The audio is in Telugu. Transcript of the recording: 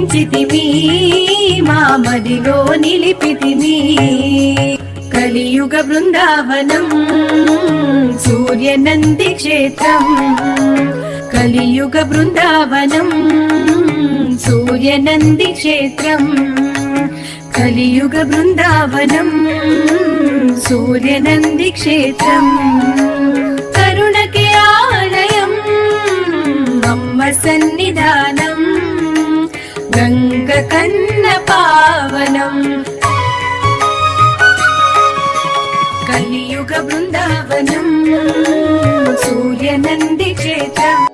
కరుణించితివి మా మదిలో నిలిపితివి కలియుగ బృందావనం సూర్యనంది క్షేత్రం కలియుగ బృందావనం సూర్యనంది క్షేత్రం కలియుగ బృందావనం సూర్యనంది క్షేత్రం కరుణకి ఆలయం అమ్మ సన్నిధానం గంగ కన్న పావనం కలియుగ బృందావనం సూర్యనంది క్షేత్రం